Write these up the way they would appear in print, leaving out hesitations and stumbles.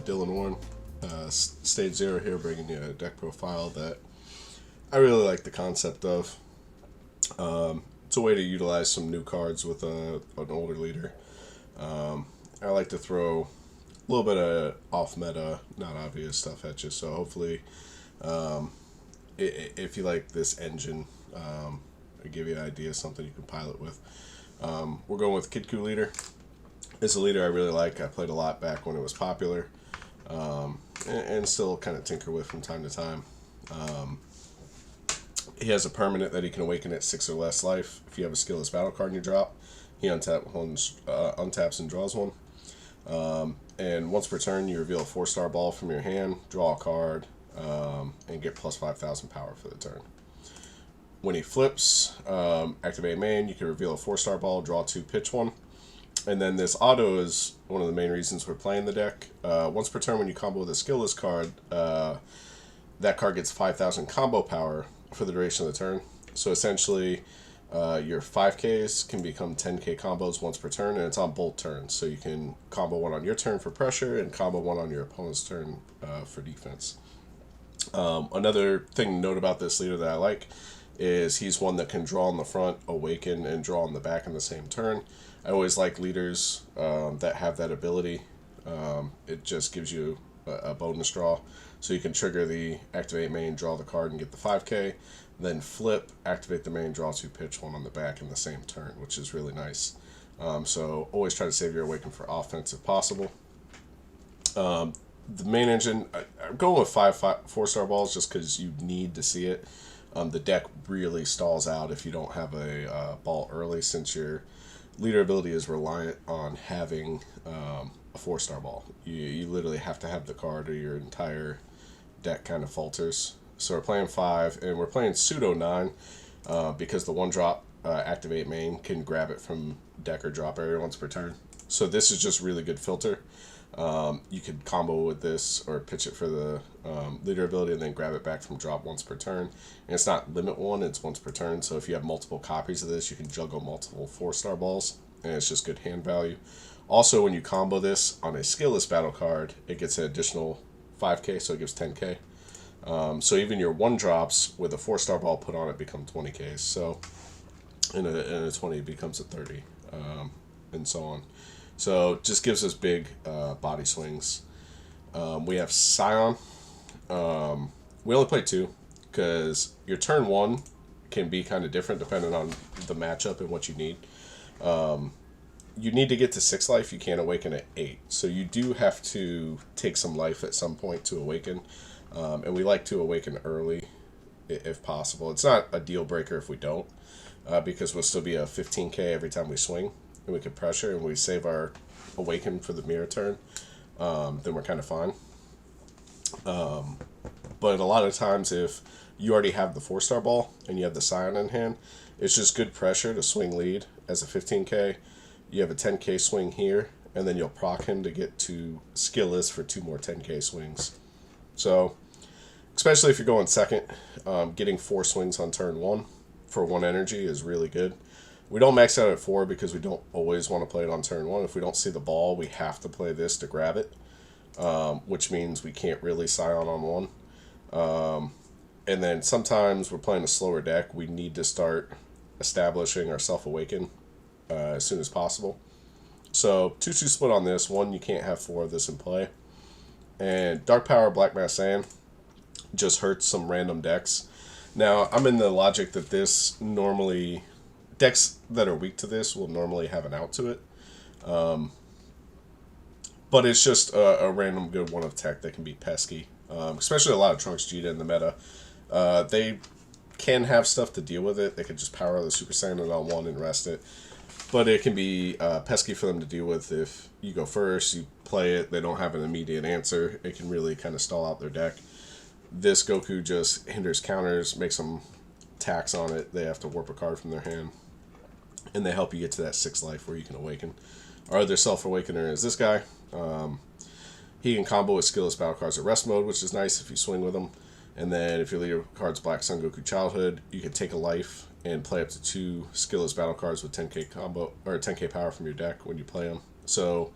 Dillon Stage 0 here, bringing you a deck profile that I really like the concept of. It's a way to utilize some new cards with an older leader. I like to throw a little bit of off-meta, not obvious stuff at you, so hopefully if you like this engine, I give you an idea of something you can pilot with. We're going with KidKu leader. It's a leader I really like. I played a lot back when it was popular, and still kind of tinker with from time to time. He has a permanent that he can awaken at 6 or less life. If you have a skillless battle card in your drop, he untaps and draws one. And once per turn, you reveal a 4-star ball from your hand, draw a card, and get plus 5,000 power for the turn. When he flips, activate main, you can reveal a 4-star ball, draw 2, pitch 1. And then this auto is one of the main reasons we're playing the deck. Once per turn, when you combo with a skillless card, that card gets 5,000 combo power for the duration of the turn. So essentially, your 5Ks can become 10K combos once per turn, and it's on both turns. So you can combo one on your turn for pressure and combo one on your opponent's turn for defense. Another thing to note about this leader that I like is he's one that can draw on the front, awaken, and draw on the back in the same turn. I always like leaders that have that ability. It just gives you a bonus draw. So you can trigger the activate main, draw the card, and get the 5K. Then flip, activate the main, draw 2, pitch 1 on the back in the same turn, which is really nice. So always try to save your awaken for offense if possible. The main engine, I'm going with 4-star balls just because you need to see it. The deck really stalls out if you don't have a ball early, since your leader ability is reliant on having a 4-star ball. You literally have to have the card or your entire deck kind of falters. So we're playing 5, and we're playing pseudo 9 because the 1-drop activate main can grab it from deck or drop area once per turn. So this is just really good filter. You could combo with this or pitch it for the leader ability and then grab it back from drop once per turn. And it's not limit 1, it's once per turn. So if you have multiple copies of this, you can juggle multiple 4-star balls, and it's just good hand value. Also, when you combo this on a skillless battle card, it gets an additional 5K, so it gives 10K. So even your 1-drops with a 4-star ball put on it become 20Ks. So in a 20 it becomes a 30, and so on. So just gives us big body swings. We have Scion. We only play 2 because your turn 1 can be kind of different depending on the matchup and what you need. You need to get to 6 life. You can't awaken at 8. So you do have to take some life at some point to awaken. And we like to awaken early if possible. It's not a deal breaker if we don't, because we'll still be a 15K every time we swing. And we can pressure and we save our awaken for the mirror turn, then we're kind of fine. But a lot of times if you already have the 4-star ball and you have the Scion in hand, it's just good pressure to swing lead as a 15K. You have a 10K swing here, and then you'll proc him to get to skillless for 2 more 10K swings. So, especially if you're going second, getting 4 swings on turn 1 for 1 energy is really good. We don't max out at 4 because we don't always want to play it on turn 1. If we don't see the ball, we have to play this to grab it, which means we can't really Scion on 1. And then sometimes we're playing a slower deck. We need to start establishing our self-awaken as soon as possible. So 2-2 split on this. 1, you can't have 4 of this in play. And Dark Power, Black Mass Sand just hurts some random decks. Now, I'm in the logic that this normally... decks that are weak to this will normally have an out to it. But it's just a random good one of tech that can be pesky. Especially a lot of Trunks Cheetah in the meta. They can have stuff to deal with it. They can just power the Super Saiyan on 1 and rest it. But it can be pesky for them to deal with if you go first, you play it, they don't have an immediate answer. It can really kind of stall out their deck. This Goku just hinders counters, makes them tax on it. They have to warp a card from their hand. And they help you get to that 6 life where you can awaken. Our other self-awakener is this guy. He can combo with skillless battle cards at rest mode, which is nice if you swing with them. And then if your leader card's Black Sun Goku Childhood, you can take a life and play up to 2 skillless battle cards with 10k combo or 10k power from your deck when you play them. So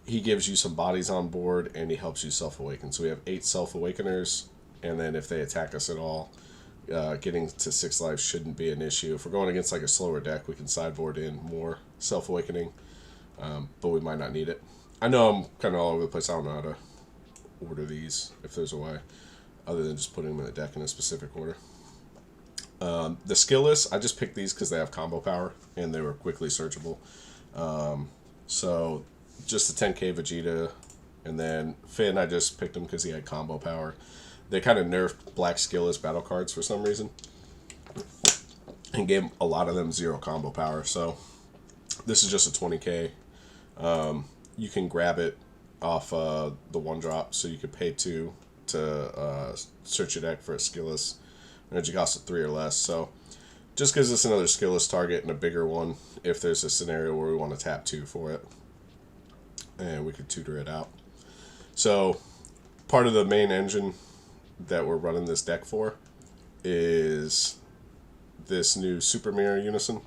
he gives you some bodies on board, and he helps you self-awaken. So we have 8 self-awakeners, and then if they attack us at all, getting to 6 lives shouldn't be an issue. If we're going against like a slower deck, we can sideboard in more self-awakening, but we might not need it. I know I'm kind of all over the place. I don't know how to order these, if there's a way, other than just putting them in the deck in a specific order. The skill list, I just picked these because they have combo power, and they were quickly searchable. So just the 10k Vegeta, and then Finn, I just picked him because he had combo power. They kind of nerfed black skillless battle cards for some reason, and gave a lot of them 0 combo power. So this is just a 20k. You can grab it off the 1-drop, so you could pay 2 to search your deck for a skillless. Energy cost of 3 or less. So just gives us another skillless target and a bigger one if there's a scenario where we want to tap 2 for it, and we could tutor it out. So part of the main engine that we're running this deck for is this new Super Mirror Unison.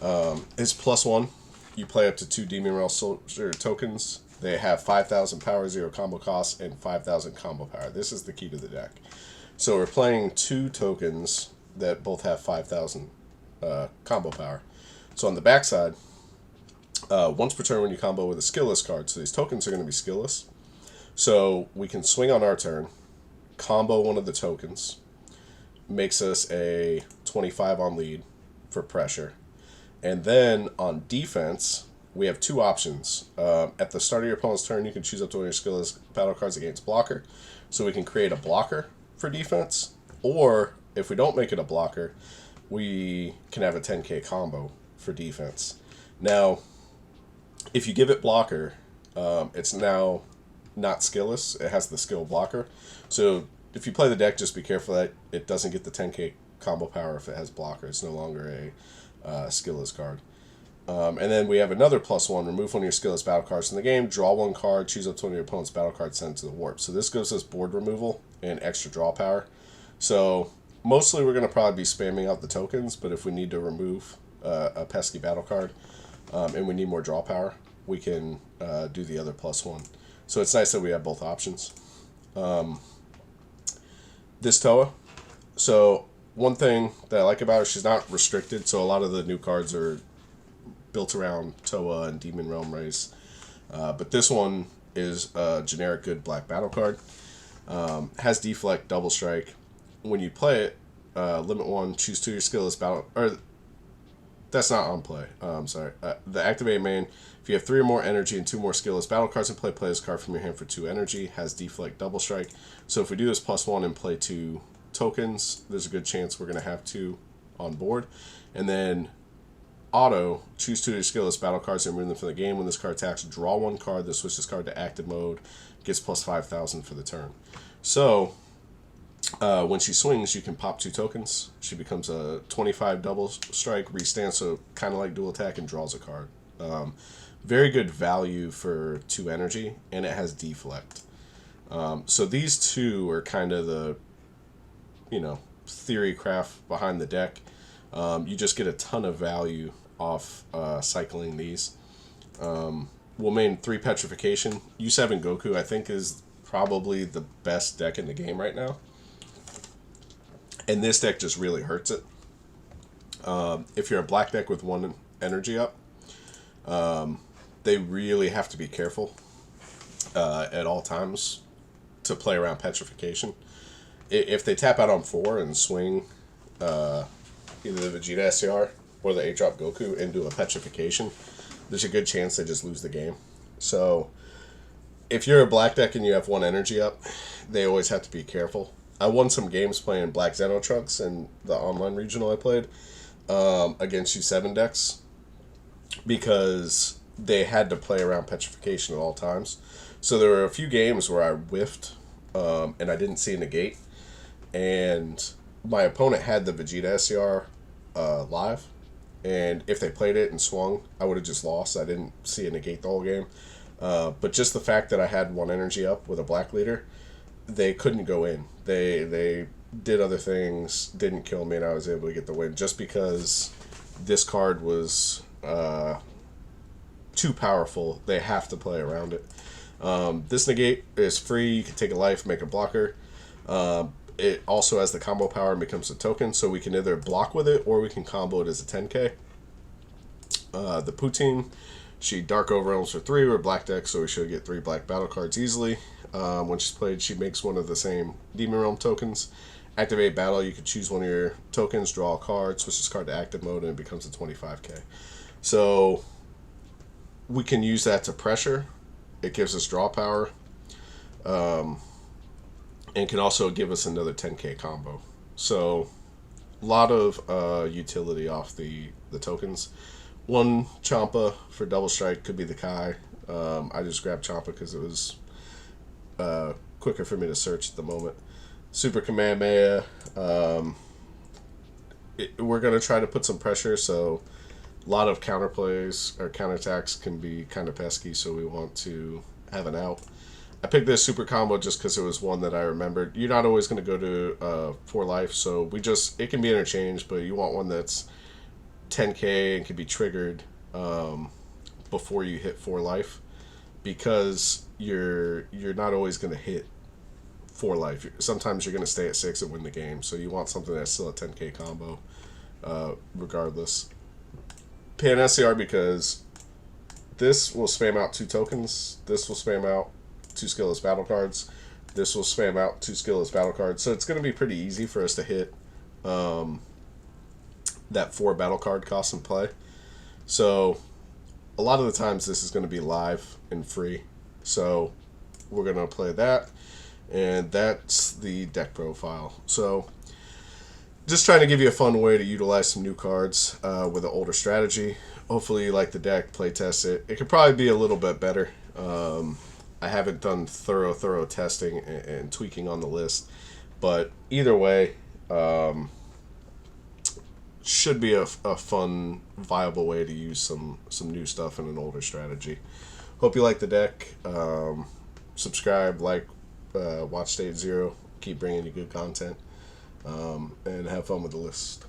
It's +1. You play up to 2 Demon Realm Soldier tokens. They have 5,000 power, 0 combo cost, and 5,000 combo power. This is the key to the deck. So we're playing 2 tokens that both have 5,000 combo power. So on the backside, once per turn when you combo with a skillless card, so these tokens are going to be skillless. So we can swing on our turn, combo one of the tokens, makes us a 25 on lead for pressure. And then on defense, we have 2 options. At the start of your opponent's turn, you can choose up to one of your skillless battle cards against blocker. So we can create a blocker for defense, or if we don't make it a blocker, we can have a 10k combo for defense. Now, if you give it blocker, it's now not skillless. It has the skill blocker. So if you play the deck, just be careful that it doesn't get the 10k combo power if it has blocker. It's no longer a skillless card. And then we have another +1. Remove one of your skillless battle cards from the game. Draw 1 card. Choose up to one of your opponent's battle cards. Send it to the warp. So this gives us board removal and extra draw power. So mostly we're going to probably be spamming out the tokens, but if we need to remove a pesky battle card and we need more draw power, we can do the other +1. So it's nice that we have both options. This Toa. So one thing that I like about her, she's not restricted. So a lot of the new cards are built around Toa and Demon Realm race. But this one is a generic good black battle card. Has deflect, double strike. When you play it, limit 1, choose 2 your skillless battle, or that's not on play. Sorry. The activate main, if you have 3 or more energy and 2 more skillless battle cards in play, play this card from your hand for 2 energy. Has deflect, double strike. So if we do this +1 and play 2 tokens, there's a good chance we're going to have 2 on board. And then auto, choose 2 of your skillless battle cards and remove them from the game. When this card attacks, draw 1 card, then switch this card to active mode, gets +5,000 for the turn. So when she swings, you can pop 2 tokens. She becomes a 25 double strike, restand, so kind of like dual attack, and draws a card. Very good value for 2 energy, and it has deflect. So these 2 are kind of the, theory craft behind the deck. You just get a ton of value off cycling these. We'll main 3 Petrification. U7 Goku, I think, is probably the best deck in the game right now. And this deck just really hurts it. If you're a black deck with 1 energy up, they really have to be careful at all times to play around Petrification. If they tap out on 4 and swing either the Vegeta SCR or the 8-drop Goku into a Petrification, there's a good chance they just lose the game. So if you're a black deck and you have 1 energy up, they always have to be careful. I won some games playing Black Xenotrunks in the online regional I played against U7 decks because they had to play around Petrification at all times. So there were a few games where I whiffed and I didn't see a negate, and my opponent had the Vegeta SCR live, and if they played it and swung, I would have just lost. I didn't see a negate the whole game. But just the fact that I had 1 energy up with a black leader, they couldn't go in. They did other things, didn't kill me, and I was able to get the win just because this card was too powerful. They have to play around it. This negate is free. You can take a life, make a blocker. It also has the combo power and becomes a token, so we can either block with it or we can combo it as a 10k. The Poutine, she Dark Overwhelms for 3. We're black deck, so we should get 3 black battle cards easily. When she's played, she makes one of the same Demon Realm tokens. Activate battle, you can choose one of your tokens, draw a card, switch this card to active mode, and it becomes a 25k. So we can use that to pressure. It gives us draw power. And can also give us another 10k combo. So a lot of utility off the tokens. One Champa for double strike could be the Kai. I just grabbed Champa because it was quicker for me to search at the moment. Super Kamehameha. We're going to try to put some pressure, so a lot of counterplays or counterattacks can be kind of pesky, so we want to have an out. I picked this super combo just because it was one that I remembered. You're not always going to go to 4 life, so it can be interchanged, but you want one that's 10k and can be triggered before you hit 4 life, because you're not always going to hit 4 life. Sometimes you're going to stay at 6 and win the game, so you want something that's still a 10k combo regardless. Pan SCR because this will spam out 2 tokens. This will spam out 2 skillless battle cards. This will spam out 2 skillless battle cards. So it's going to be pretty easy for us to hit that 4 battle card cost in play. So a lot of the times this is going to be live and free. So we're going to play that. And that's the deck profile. So just trying to give you a fun way to utilize some new cards with an older strategy. Hopefully you like the deck, play test it. It could probably be a little bit better. I haven't done thorough testing and tweaking on the list, but either way, should be a fun, viable way to use some new stuff in an older strategy. Hope you like the deck. Subscribe, like, watch State Zero. Keep bringing you good content, and have fun with the list.